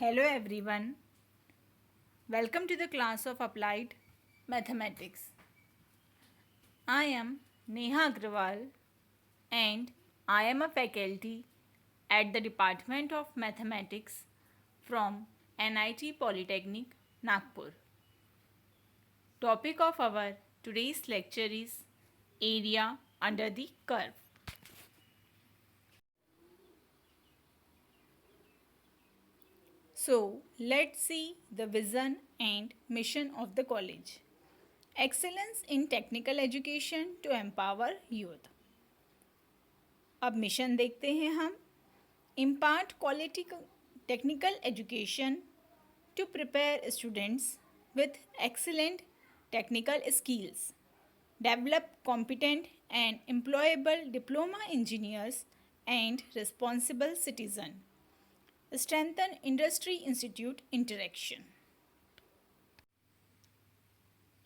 Hello everyone. Welcome to the class of Applied Mathematics. I am Neha Agrawal and I am a faculty at the Department of Mathematics from NIT Polytechnic, Nagpur. Topic of our today's lecture is area under the curve. So, let's see the vision and mission of the college. Excellence in technical education to empower youth. अब mission देखते हैं हम. Impart quality technical education to prepare students with excellent technical skills. Develop competent and employable diploma engineers and responsible citizen. Strengthen industry institute interaction.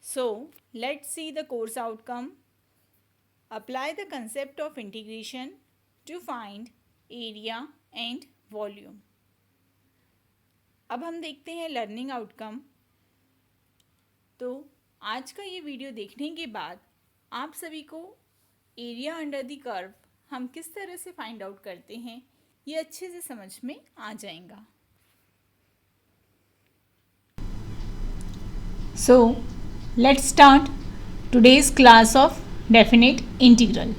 So, let's see the course outcome. Apply the concept of integration to find area and volume. अब हम देखते हैं learning outcome. तो आज का ये video देखने के बाद आप सभी को एरिया अंडर द कर्व हम किस तरह से फाइंड आउट करते हैं ये अच्छे से समझ में आ जाएगा. So, let's start today's class of definite integral.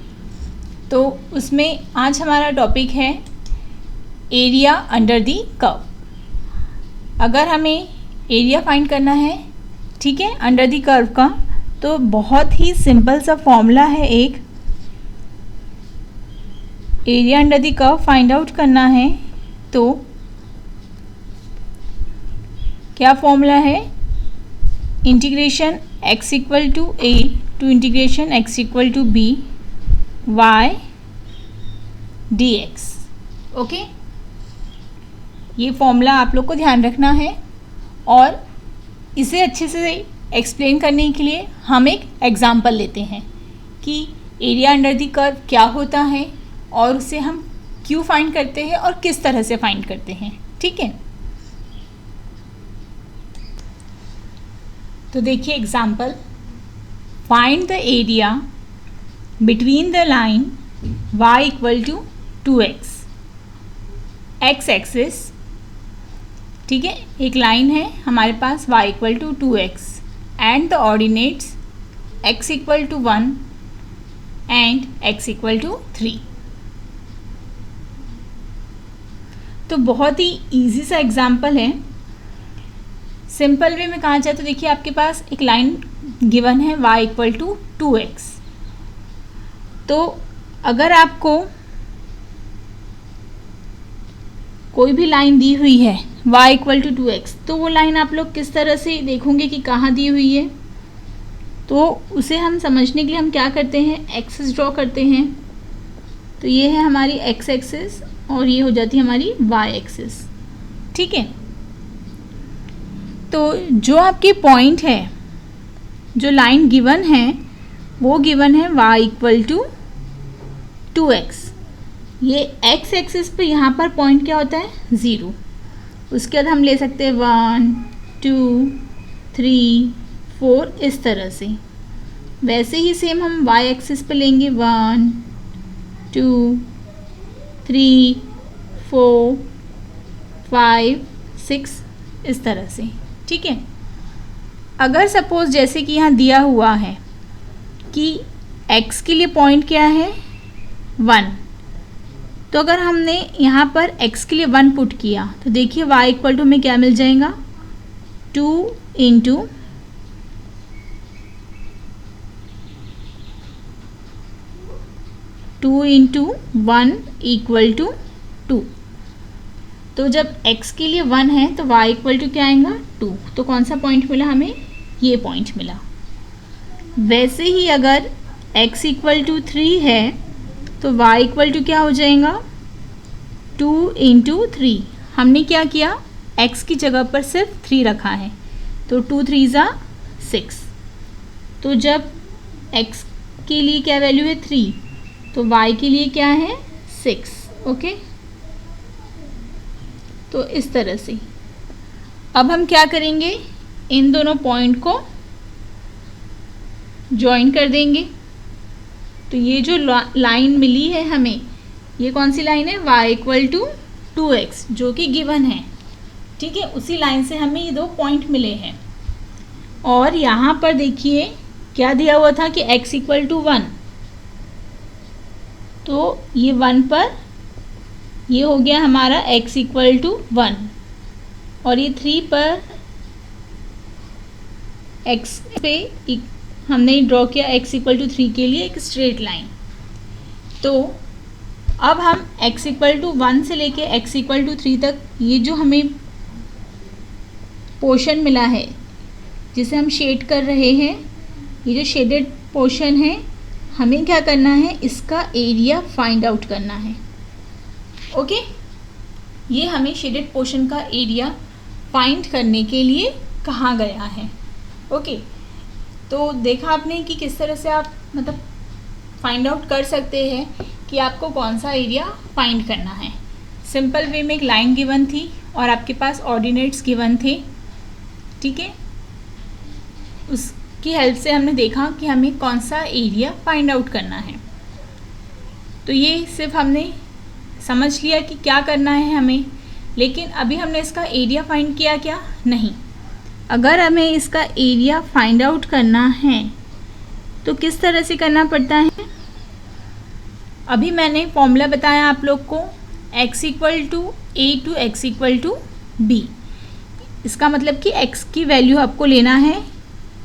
तो उसमें आज हमारा टॉपिक है एरिया अंडर दी कर्व. अगर हमें एरिया फाइंड करना है, ठीक है, अंडर दी कर्व का, तो बहुत ही सिंपल सा फॉर्मूला है. एक area under the curve find out करना है तो क्या फॉर्मूला है? Integration x equal to a to integration x equal to b y dx. Okay, ये फॉर्मूला आप लोग को ध्यान रखना है. और इसे अच्छे से एक्सप्लेन करने के लिए हम एक एग्जांपल लेते हैं कि एरिया अंडर द कर्व क्या होता है और उसे हम क्यों फाइंड करते हैं और किस तरह से फाइंड करते हैं. ठीक है, तो देखिए example. Find the area between the line y equal to 2x. x axis, ठीक है, एक लाइन है हमारे पास y equal to 2x and the ordinates x equal to 1 and x equal to 3. तो बहुत ही इजी सा एग्जाम्पल है. सिंपल वे में कहा जाए तो देखिए आपके पास एक लाइन गिवन है y इक्वल टू 2x. तो अगर आपको कोई भी लाइन दी हुई है y इक्वल टू 2x, तो वो लाइन आप लोग किस तरह से देखोगे कि कहाँ दी हुई है. तो उसे हम समझने के लिए हम क्या करते हैं, एक्सिस ड्रॉ करते हैं. तो ये है हमारी x एक्सिस और ये हो जाती है हमारी y एक्सिस. ठीक है, तो जो आपकी पॉइंट है, जो लाइन गिवन है, वो गिवन है y इक्वल टू 2x. ये x एक्सिस पे यहाँ पर पॉइंट क्या होता है, 0. उसके बाद हम ले सकते हैं 1 2 3 4 इस तरह से. वैसे ही सेम हम y एक्सिस पे लेंगे 1 2 3 4 5 6 इस तरह से. ठीक है, अगर सपोज जैसे कि यहाँ दिया हुआ है कि x के लिए पॉइंट क्या है, 1. तो अगर हमने यहाँ पर x के लिए 1 पुट किया तो देखिए y इक्वल टू में क्या मिल जाएगा, 2 इंटू 1 इक्वल टू 2. तो जब x के लिए 1 है तो y इक्वल टू क्या आएगा, 2. तो कौन सा पॉइंट मिला हमें, ये पॉइंट मिला. वैसे ही अगर x इक्वल टू 3 है तो y इक्वल टू क्या हो जाएगा, 2 इंटू 3. हमने क्या किया, x की जगह पर सिर्फ 3 रखा है, तो 2 3 ज़ा 6. तो जब x के लिए क्या वैल्यू है, 3, तो y के लिए क्या है, 6. ओके, तो इस तरह से अब हम क्या करेंगे, इन दोनों पॉइंट को ज्वाइन कर देंगे। तो ये जो लाइन मिली है हमें, ये कौन सी लाइन है, y इक्वल टू 2x, जो कि गिवन है, ठीक है। उसी लाइन से हमें ये दो पॉइंट मिले हैं। और यहाँ पर देखिए क्या दिया हुआ था कि x इक्वल टू 1, तो ये 1 पर ये हो गया हमारा x इक्वल टू 1, और ये 3 पर x पे हमने ड्रॉ किया x इक्वल टू 3 के लिए एक स्ट्रेट लाइन। तो अब हम x इक्वल टू 1 से लेके x इक्वल टू 3 तक ये जो हमें पोर्शन मिला है जिसे हम शेड कर रहे हैं, ये जो शेडेड पोर्शन है, हमें क्या करना है, इसका एरिया फाइंड आउट करना है। ओके, ये हमें शेडेड पोर्शन का एरिया फाइंड करने के लिए कहा गया है। ओके, तो देखा आपने कि किस तरह से आप मतलब फाइंड आउट कर सकते हैं कि आपको कौन सा एरिया फाइंड करना है। सिंपल वे में एक लाइन गिवन थी और आपके पास ऑर्डिनेट्स गिवन थे, ठीक है। उसकी हेल्प से हमने देखा कि हमें कौन सा एरिया फाइंड आउट करना है। तो ये सिर्फ हमने समझ लिया कि क्या करना है हमें, लेकिन अभी हमने इसका एरिया फाइंड किया क्या, नहीं। अगर हमें इसका एरिया फाइंड आउट करना है तो किस तरह से करना पड़ता है, अभी मैंने फॉर्मूला बताया आप लोग को, x equal to a to x equal to b। इसका मतलब कि x की वैल्यू आपको लेना है,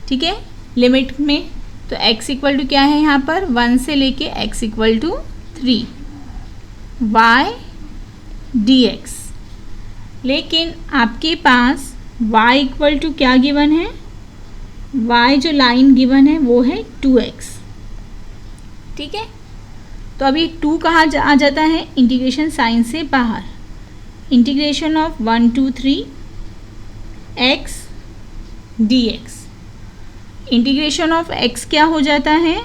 ठीक है, लिमिट में। तो x इक्वल टू क्या है यहाँ पर, 1 से लेके x equal to 3 y dx। लेकिन आपके पास y इक्वल टू क्या गिवन है, y जो लाइन गिवन है वो है 2x, ठीक है। तो अभी 2 कहाँ आ जाता है, इंटीग्रेशन साइन से बाहर, integration of 1 2 3 x dx। Integration of x क्या हो जाता है,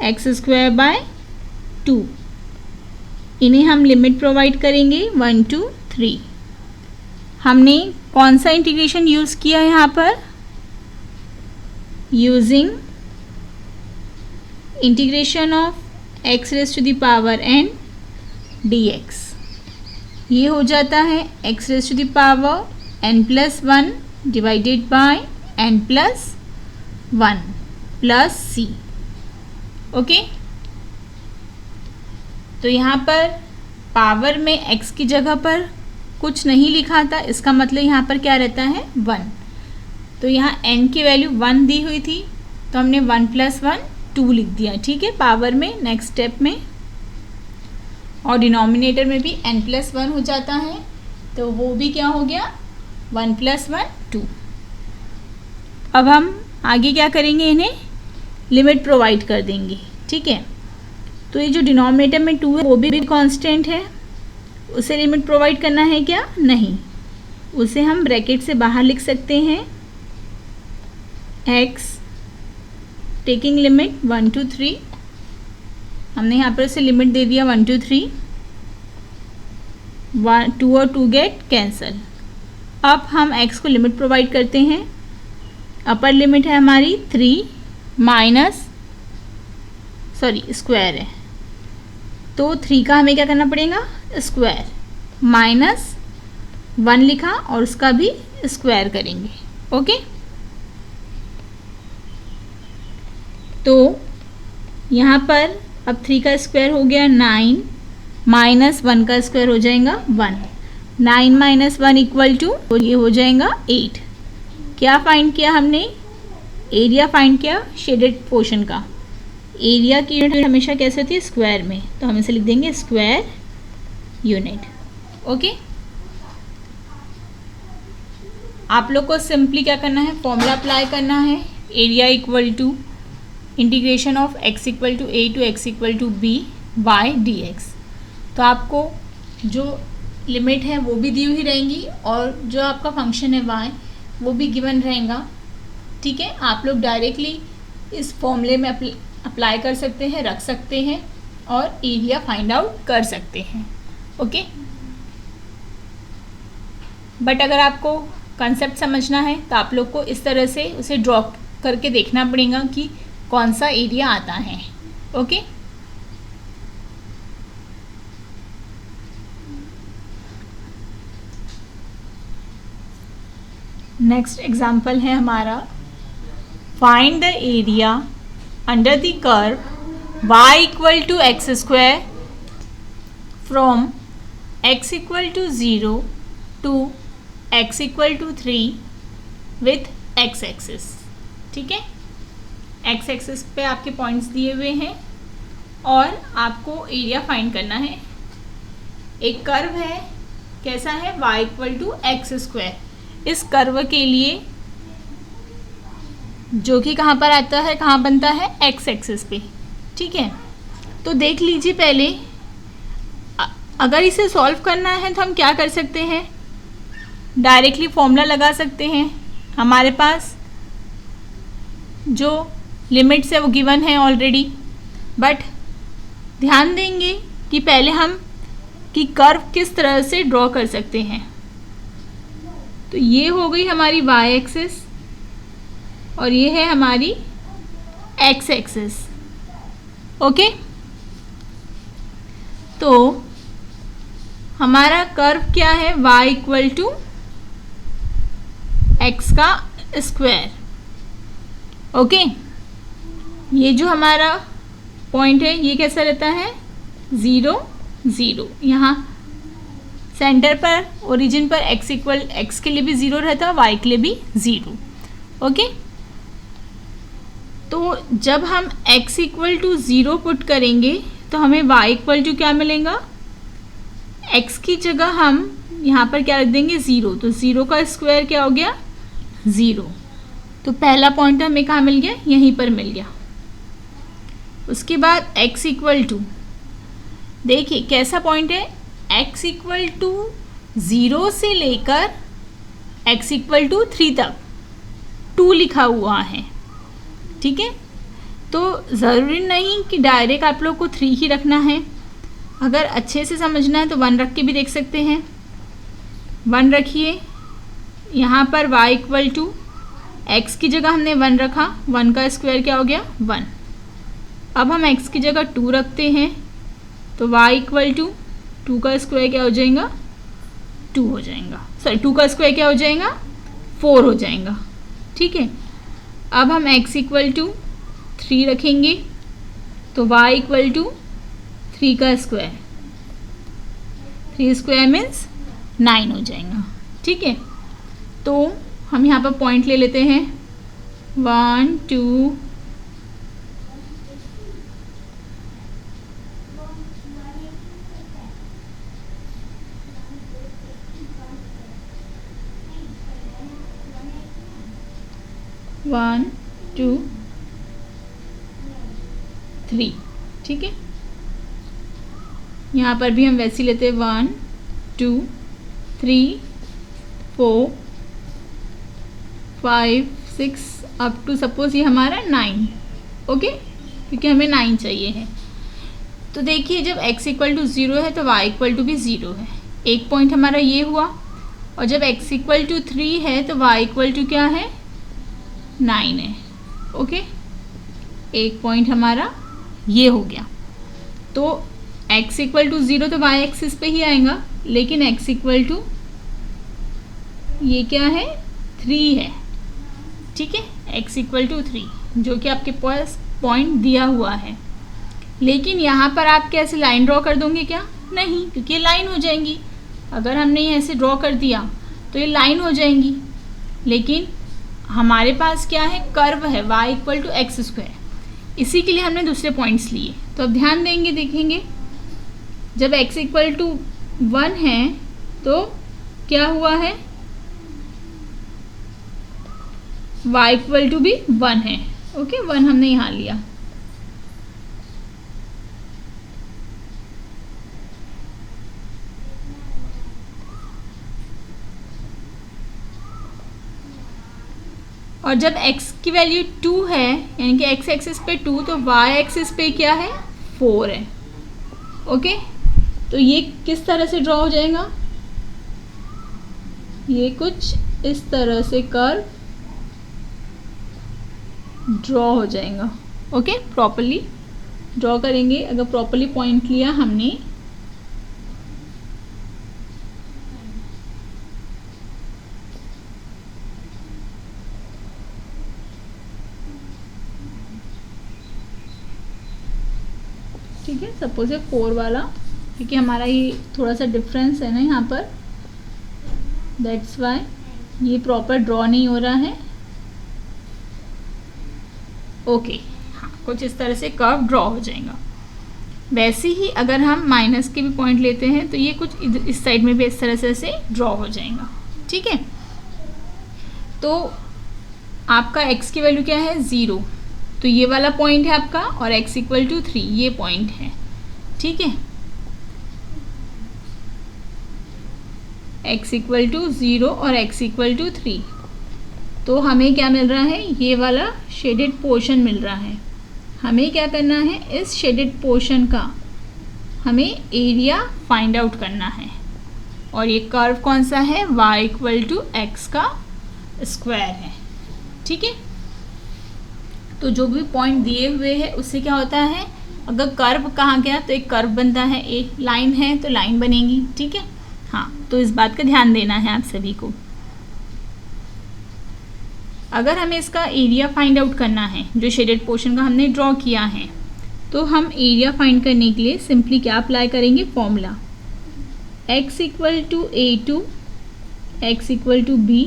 x² बाय 2। इन्हें हम लिमिट प्रोवाइड करेंगे 1 2 3। हमने कौन सा इंटीग्रेशन यूज़ किया यहाँ पर, using integration of x raise to the power n dx। ये हो जाता है x raise to the power n plus 1 divided by n plus 1 plus c। Okay, तो यहाँ पर पावर में x की जगह पर कुछ नहीं लिखा था, इसका मतलब यहाँ पर क्या रहता है, 1। तो यहाँ n की वैल्यू 1 दी हुई थी, तो हमने 1 प्लस 1 2 लिख दिया, ठीक है, पावर में नेक्स्ट स्टेप में। और डिनोमिनेटर में भी n प्लस 1 हो जाता है, तो वो भी क्या हो गया, 1 प्लस 1 2। अब हम आगे क्या करेंगे, इन्हें लिमिट प्रोवाइड कर देंगे, ठीक है। तो ये जो डिनोमिनेटर में 2 है वो भी कांस्टेंट है, उसे लिमिट प्रोवाइड करना है क्या, नहीं, उसे हम ब्रैकेट से बाहर लिख सकते हैं, x टेकिंग लिमिट 1 2 3। हमने यहाँ पर उसे लिमिट दे दिया 1 2 3, 2 और 2 गेट कैंसल। अब हम x को लिमिट प्रोवाइड करते हैं, अपर लिमिट है हमारी 3 माइनस स्क्वायर है, तो 3 का हमें क्या करना पड़ेगा, स्क्वायर, माइनस 1 लिखा और उसका भी स्क्वायर करेंगे। ओके, तो यहाँ पर अब 3 का स्क्वायर हो गया 9, माइनस 1 का स्क्वायर हो जाएगा 1, 9 माइनस 1 इक्वल टू, ये हो जाएगा 8। क्या फाइंड किया हमने, एरिया फाइंड किया शेडेड पोर्शन का। एरिया की यूनिट हमेशा कैसे होती है, स्क्वायर में, तो हम इसे लिख देंगे स्क्वायर यूनिट। ओके, आप लोग को सिंपली क्या करना है, फॉर्मूला अप्लाई करना है, area equal to integration of x equal to a to x equal to b by dx। तो आपको जो लिमिट है वो भी दी हुई रहेंगी और जो आपका फंक्शन है y वो भी गिवन रहेगा, ठीक है। आप लोग डायरेक्टली इस फॉर्मूले में अप्लाई कर सकते हैं, रख सकते हैं और एरिया फाइंड आउट कर सकते हैं। ओके, बट अगर आपको कंसेप्ट समझना है तो आप लोग को इस तरह से उसे ड्रॉ करके देखना पड़ेगा कि कौन सा एरिया आता है। ओके, नेक्स्ट एग्जाम्पल है हमारा, find the area under the curve y equal to x square from x equal to 0 to x equal to 3 with x axis. ठीक है, x एक्सिस पे आपके पॉइंट्स दिए हुए हैं और आपको एरिया फाइंड करना है। एक कर्व है, कैसा है, y equal to x square. इस कर्व के लिए जो कि कहाँ पर आता है, कहाँ बनता है, x एक्सिस पे। ठीक है, तो देख लीजिए पहले, अगर इसे सॉल्व करना है तो हम क्या कर सकते हैं, डायरेक्टली फॉर्मूला लगा सकते हैं। हमारे पास जो लिमिट्स है वो गिवन है ऑलरेडी, बट ध्यान देंगे कि पहले हम कि कर्व किस तरह से ड्रॉ कर सकते हैं। तो ये हो गई हमारी y एक्सिस और ये है हमारी x एक्सिस। ओके, तो हमारा कर्व क्या है, y इक्वल टू एक्स का स्क्वायर। ओके, ये जो हमारा पॉइंट है ये कैसा रहता है, 0 0। यहाँ सेंटर पर, ओरिजिन पर x इक्वल, एक्स के लिए भी 0 रहता है, y के लिए भी 0। ओके, तो जब हम x इक्वल टू 0 पुट करेंगे तो हमें y इक्वल टू क्या मिलेगा, x की जगह हम यहाँ पर क्या रख देंगे, 0। तो 0 का स्क्वायर क्या हो गया, 0। तो पहला पॉइंट हमें कहाँ मिल गया, यहीं पर मिल गया। उसके बाद x इक्वल टू, देखिए कैसा पॉइंट है, x इक्वल टू 0 से लेकर x इक्वल टू 3 तक 2 लिखा हुआ है। ठीक है, तो ज़रूरी नहीं कि डायरेक्ट आप लोग को 3 ही रखना है। अगर अच्छे से समझना है तो 1 रख के भी देख सकते हैं। 1 रखिए, यहाँ पर y इक्वल टू x की जगह हमने 1 रखा, 1 का स्क्वायर क्या हो गया, 1। अब हम x की जगह 2 रखते हैं तो y इक्वल टू 2 का स्क्वायर क्या हो जाएगा, 2 हो जाएगा। सॉरी, 2 का स्क्वायर क्या हो जाएगा, 4 हो जाएगा। ठीक है, अब हम x इक्वल टू 3 रखेंगे तो y इक्वल टू 3 का स्क्वायर, 3 स्क्वायर मीन्स 9 हो जाएगा। ठीक है, तो हम यहाँ पर पॉइंट ले लेते हैं, 1 2 1 2 3। ठीक है, यहाँ पर भी हम वैसे लेते हैं, 1 2 3 4 5 6 अप टू सपोज ये हमारा 9। ओके, क्योंकि हमें 9 चाहिए है। तो देखिए जब x इक्वल टू 0 है तो y इक्वल टू भी 0 है। एक पॉइंट हमारा ये हुआ, और जब x इक्वल टू 3 है तो y इक्वल टू क्या है, 9 है। ओके, एक पॉइंट हमारा ये हो गया। तो x इक्वल टू 0 तो y एक्सिस पे ही आएगा, लेकिन x इक्वल टू ये क्या है, 3 है। ठीक है, x इक्वल टू 3 जो कि आपके पास पॉइंट दिया हुआ है। लेकिन यहाँ पर आप कैसे लाइन ड्रॉ कर दोगे क्या, नहीं, क्योंकि ये लाइन हो जाएंगी। अगर हमने ये ऐसे ड्रॉ कर दिया तो ये लाइन हो जाएंगी। लेकिन हमारे पास क्या है, कर्व है y equal to x square, इसी के लिए हमने दूसरे पॉइंट्स लिए। तो अब ध्यान देंगे, देखेंगे जब x इक्वल टू 1 है तो क्या हुआ है, y इक्वल टू भी 1 है। ओके, 1 हमने यहाँ लिया। और जब x की वैल्यू 2 है, यानी कि x एक्सिस पे 2, तो y एक्सिस पे क्या है, 4 है। ओके, तो ये किस तरह से ड्रॉ हो जाएगा, ये कुछ इस तरह से कर्व ड्रॉ हो जाएगा। ओके, प्रॉपरली ड्रॉ करेंगे। अगर प्रॉपरली पॉइंट लिया हमने, ठीक है, सपोज है 4 वाला, क्योंकि हमारा ये थोड़ा सा डिफरेंस है ना यहाँ पर, दैट्स वाई ये प्रॉपर ड्रॉ नहीं हो रहा है। ओके, हाँ, कुछ इस तरह से कर्व ड्रॉ हो जाएगा। वैसे ही अगर हम माइनस के भी पॉइंट लेते हैं तो ये कुछ इस साइड में भी इस तरह से ड्रॉ हो जाएगा। ठीक है, तो आपका x की वैल्यू क्या है 0, तो ये वाला पॉइंट है आपका, और x इक्वल टू 3 ये पॉइंट है। ठीक है, x इक्वल टू 0 और x इक्वल टू 3, तो हमें क्या मिल रहा है, ये वाला शेडेड पोर्शन मिल रहा है। हमें क्या करना है, इस शेडेड पोर्शन का हमें एरिया फाइंड आउट करना है, और ये कर्व कौन सा है, y इक्वल टू एक्स का स्क्वायर है। ठीक है, तो जो भी पॉइंट दिए हुए हैं उससे क्या होता है, अगर कर्व कहा गया तो एक कर्व बनता है, एक लाइन है तो लाइन बनेगी। ठीक है, हाँ, तो इस बात का ध्यान देना है आप सभी को। अगर हमें इसका एरिया फाइंड आउट करना है, जो शेडेड पोर्शन का हमने ड्रॉ किया है, तो हम एरिया फाइंड करने के लिए सिंपली क्या अप्लाई करेंगे, formula x equal to a2 x equal to b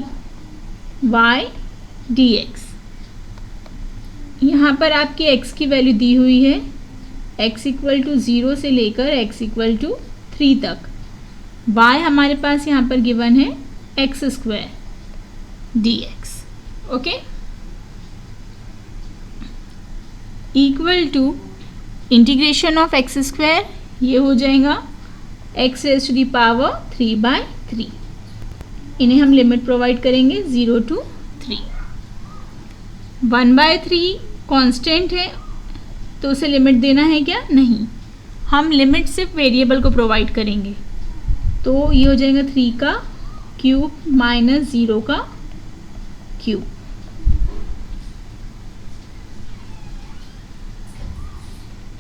y dx। यहाँ पर आपकी x की वैल्यू दी हुई है x इक्वल टू 0 से लेकर x इक्वल टू 3 तक, y हमारे पास यहाँ पर गिवन है x square dx। Okay, equal to integration of x square, ये हो जाएगा x raise to the power 3/3। इन्हें हम लिमिट प्रोवाइड करेंगे 0 to 3। 1/3 कांस्टेंट है तो उसे लिमिट देना है क्या, नहीं, हम लिमिट सिर्फ वेरिएबल को प्रोवाइड करेंगे। तो ये हो जाएगा 3 का क्यूब माइनस 0 का क्यूब।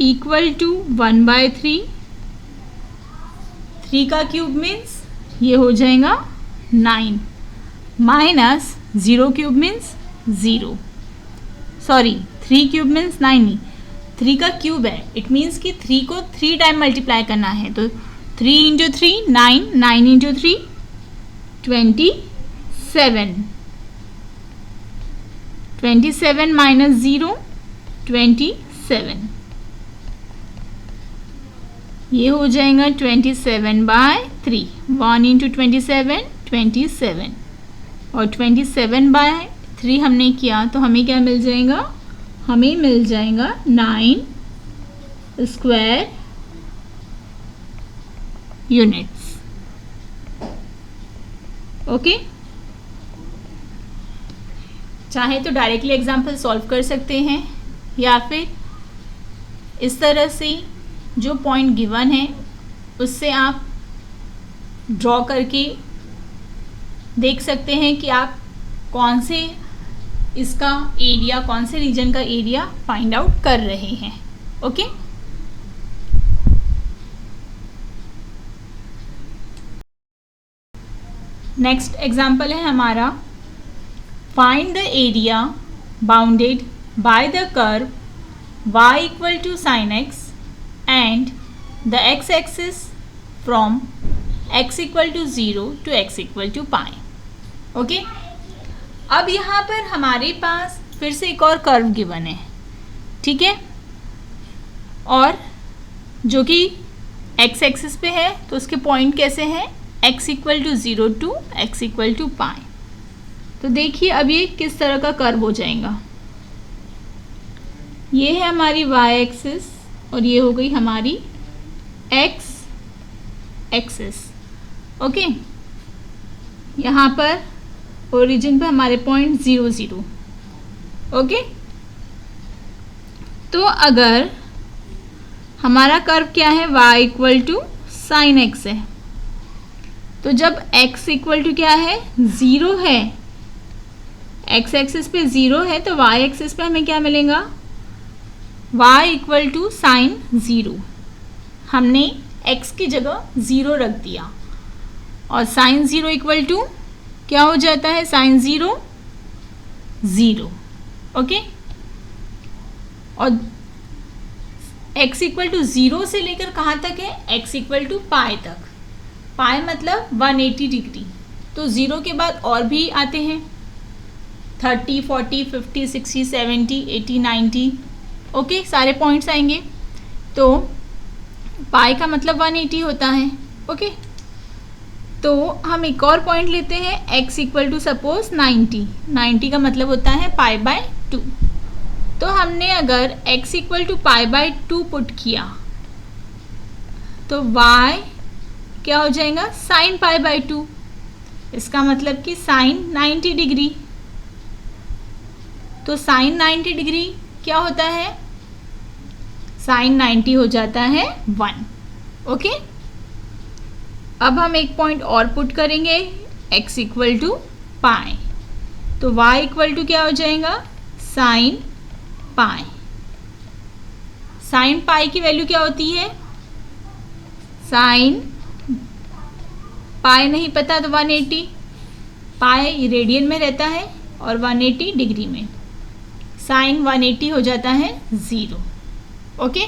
इक्वल टू 1/3, 3 का क्यूब मीन्स ये हो जाएगा 9, minus 0 cube means 0, sorry 3 cube means 9 नहीं, 3 का क्यूब है, इट मीन्स कि 3 को 3 टाइम मल्टीप्लाई करना है, तो 3 इंटू 3 9, 9 इंटू 3 27, 27 माइनस 0 27, ये हो जाएगा 27/3, 1 इंटू 27 27, और 27/3 हमने किया तो हमें क्या मिल जाएगा, हमें मिल जाएगा 9 स्क्वायर यूनिट्स। ओके, चाहे तो डायरेक्टली एग्जाम्पल सॉल्व कर सकते हैं, या फिर इस तरह से जो पॉइंट गिवन है उससे आप ड्रॉ करके देख सकते हैं कि आप कौन से इसका एरिया, कौन से रीजन का एरिया फाइंड आउट कर रहे हैं। ओके, नेक्स्ट एग्जाम्पल है हमारा, find the area bounded by the curve y equal to sine x and the x-axis from x equal to 0 to x equal to pi। Okay, अब यहाँ पर हमारे पास फिर से एक और कर्व गिवन है। ठीक है, और जो कि x एक्सिस पे है तो उसके पॉइंट कैसे हैं, x equal to 0 to x equal to pi. तो देखिए अब ये किस तरह का कर्व हो जाएगा, ये है हमारी y एक्सिस और ये हो गई हमारी x एक्सिस। ओके, यहाँ पर ओरिजिन पे हमारे पॉइंट 0 0। ओके, तो अगर हमारा कर्व क्या है, y equal to sine x है, तो जब x इक्वल टू क्या है, 0 है, x एक्सिस पे 0 है, तो y एक्सिस पे हमें क्या मिलेगा, y इक्वल टू साइन 0। हमने x की जगह 0 रख दिया और साइन 0 इक्वल टू क्या हो जाता है, साइन 0 0। ओके, और x इक्वल टू 0 से लेकर कहाँ तक है, x इक्वल टू पाई तक। पाई मतलब 180 डिग्री। तो 0 के बाद और भी आते हैं, 30, 40, 50, 60, 70, 80, 90। ओके, सारे पॉइंट्स आएंगे। तो पाई का मतलब 180 होता है। ओके, तो हम एक और पॉइंट लेते हैं, x इक्वल टू सपोज 90। 90 का मतलब होता है पाई बाय 2। तो हमने अगर x equal to pi by 2 put किया तो y क्या हो जाएगा, साइन पाई बाय 2। इसका मतलब कि साइन 90 डिग्री। तो साइन 90 डिग्री क्या होता है, साइन 90 हो जाता है 1। ओके, अब हम एक पॉइंट और पुट करेंगे, x इक्वल टू पाई। तो y इक्वल टू क्या हो जाएगा, साइन पाई। साइन पाई की वैल्यू क्या होती है, साइन पाई नहीं पता तो 180। पाई रेडियन में रहता है और 180 डिग्री में, साइन 180 हो जाता है 0। ओके,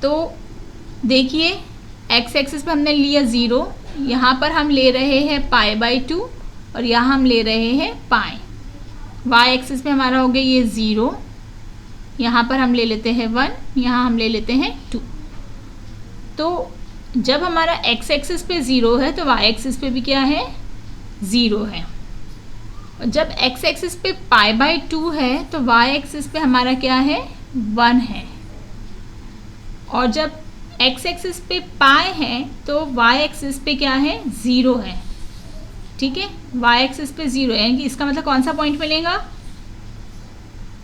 तो देखिए x एक्सिस पे हमने लिया 0, यहाँ पर हम ले रहे हैं पाई बाय 2 और यहाँ हम ले रहे हैं पाई। y एक्सिस पे हमारा हो गया ये 0, यहाँ पर हम ले लेते हैं 1, यहाँ हम ले लेते हैं 2। तो जब हमारा x एक्सिस पे 0 है तो y एक्सिस पे भी क्या है, 0 है। और जब x एक्सिस पे पाई बाय 2 है तो y एक्सिस पे हमारा क्या है, 1 है। और जब x एक्सिस पे पाई है तो y एक्सिस पे क्या है, 0 है। ठीक है, y एक्सिस पे 0 है, यानी कि इसका मतलब कौन सा पॉइंट मिलेगा,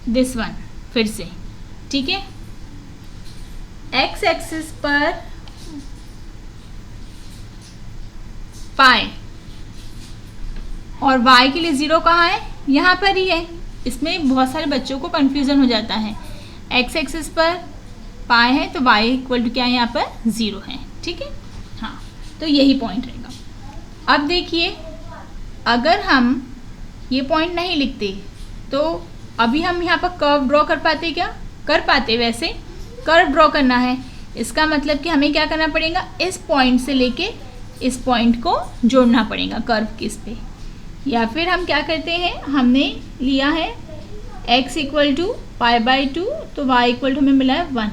दिस वन। फिर से ठीक है, x एक्सिस पर पाई और y के लिए 0 कहाँ है, यहाँ पर ही है। इसमें बहुत सारे बच्चों को कन्फ्यूज़न हो जाता है, x एक्सिस पर पाई है तो y इक्वल टू क्या है, यहाँ पर 0 है। ठीक है, हाँ, तो यही पॉइंट रहेगा। अब देखिए, अगर हम ये पॉइंट नहीं लिखते तो अभी हम यहाँ पर कर्व ड्रॉ कर पाते, क्या कर पाते, वैसे कर्व ड्रॉ करना है। इसका मतलब कि हमें क्या करना पड़ेगा, इस पॉइंट से लेके इस पॉइंट को जोड़ना पड़ेगा कर्व किस पे। या फिर हम क्या करते हैं, हमने लिया है x equal to pi by 2 तो y इक्वल टू हमें मिला है 1।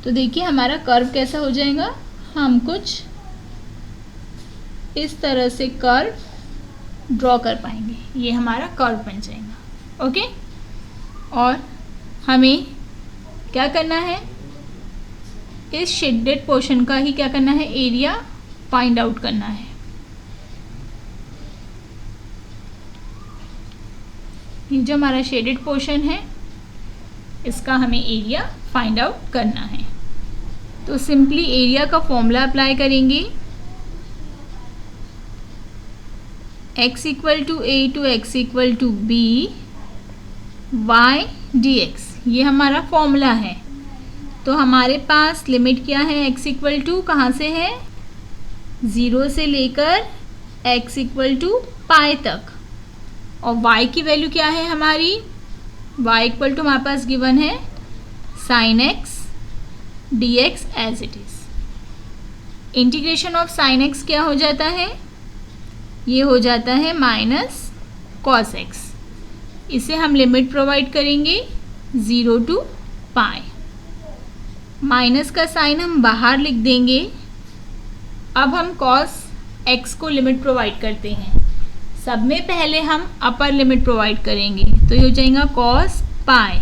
तो देखिए हमारा कर्व कैसा हो जाएगा, हम कुछ इस तरह से कर्व ड्रॉ कर पाएंगे, ये हमारा कर्व बन जाएगा। ओके, और हमें क्या करना है, इस शेडेड पोर्शन का ही क्या करना है, एरिया फाइंड आउट करना है। ये जो हमारा शेडेड पोर्शन है इसका हमें एरिया फाइंड आउट करना है। तो सिंपली एरिया का फॉर्मूला अप्लाई करेंगे, x equal to a to x equal to b y d x, ये हमारा फॉर्मूला है। तो हमारे पास लिमिट क्या है, x इक्वल टू कहाँ से है, 0 से लेकर x इक्वल टू पाई तक। और y की वैल्यू क्या है हमारी, y इक्वल टू हमारे पास गिवन है sine x d x as it is. Integration of sine x क्या हो जाता है, ये हो जाता है माइनस कॉस x। इसे हम लिमिट प्रोवाइड करेंगे 0 टू पाई। माइनस का साइन हम बाहर लिख देंगे। अब हम कॉस x को लिमिट प्रोवाइड करते हैं। सब में पहले हम अपर लिमिट प्रोवाइड करेंगे, तो ये हो जाएगा cos pi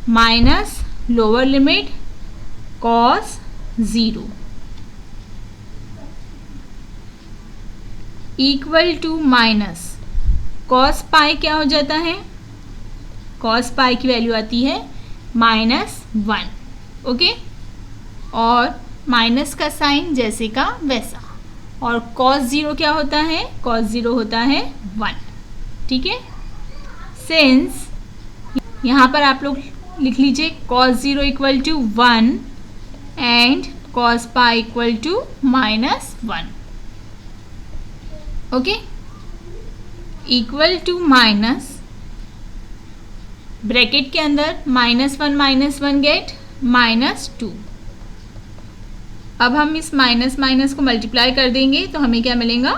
minus lower limit cos 0 equal to minus cos pi क्या हो जाता है, कॉस पाई की वैल्यू आती है -1। ओके, और माइनस का साइन जैसे का वैसा। और cos 0 क्या होता है? cos 0 होता है 1, ठीक है। सिंस यहाँ पर आप लोग लिख लीजिए cos 0 equal to 1 and cos पाई equal to -1, okay, equal to minus bracket के अंदर -1 गेट -2। अब हम इस माइनस माइनस को मल्टीप्लाई कर देंगे तो हमें क्या मिलेगा?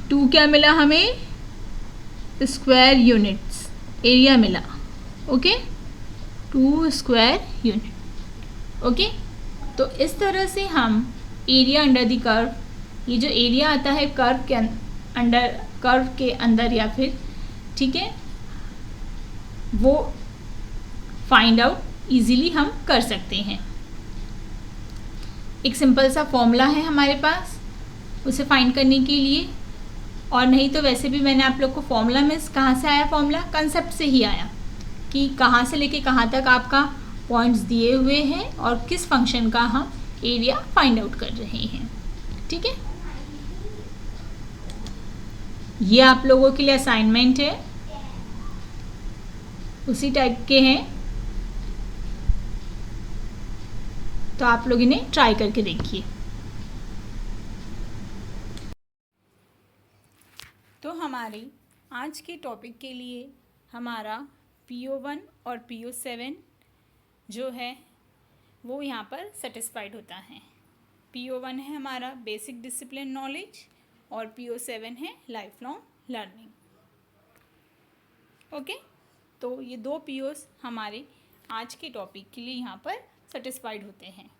2 क्या मिला हमें? स्क्वायर यूनिट्स एरिया मिला, ओके, 2 स्क्वायर यूनिट, ओके। तो इस तरह से हम एरिया अंडर द कर्व, ये जो एरिया आता है कर्व के अंदर या फिर, ठीक है, वो फाइंड आउट इजीली हम कर सकते हैं। एक सिंपल सा फॉर्मूला है हमारे पास उसे फाइंड करने के लिए, और नहीं तो वैसे भी मैंने आप लोग को फॉर्मूला में कहाँ से आया? फॉर्मूला कंसेप्ट से ही आया कि कहाँ से लेके कहाँ तक आपका पॉइंट्स दिए हुए हैं और किस फंक्शन का हम एरिया फाइंड आउट कर रहे हैं, ठीक है। ये आप लोगों के लिए असाइनमेंट है, उसी टाइप के हैं, तो आप लोग इन्हें ट्राई करके देखिए। तो हमारे आज के टॉपिक के लिए हमारा PO1 और PO7 जो है वो यहाँ पर सेटिस्फाइड होता है। PO1 है हमारा बेसिक डिसिप्लिन नॉलेज और PO7 है लाइफ लॉन्ग लर्निंग, ओके। तो ये 2 POs हमारे आज के टॉपिक के लिए यहाँ पर सेटिस्फाइड होते हैं।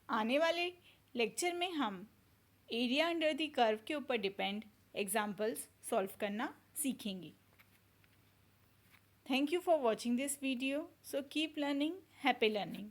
आने वाले लेक्चर में हम एरिया अंडर द कर्व के ऊपर डिपेंड एग्जाम्पल्स सॉल्व करना सीखेंगे। Thank you for watching this video. So keep learning, happy learning.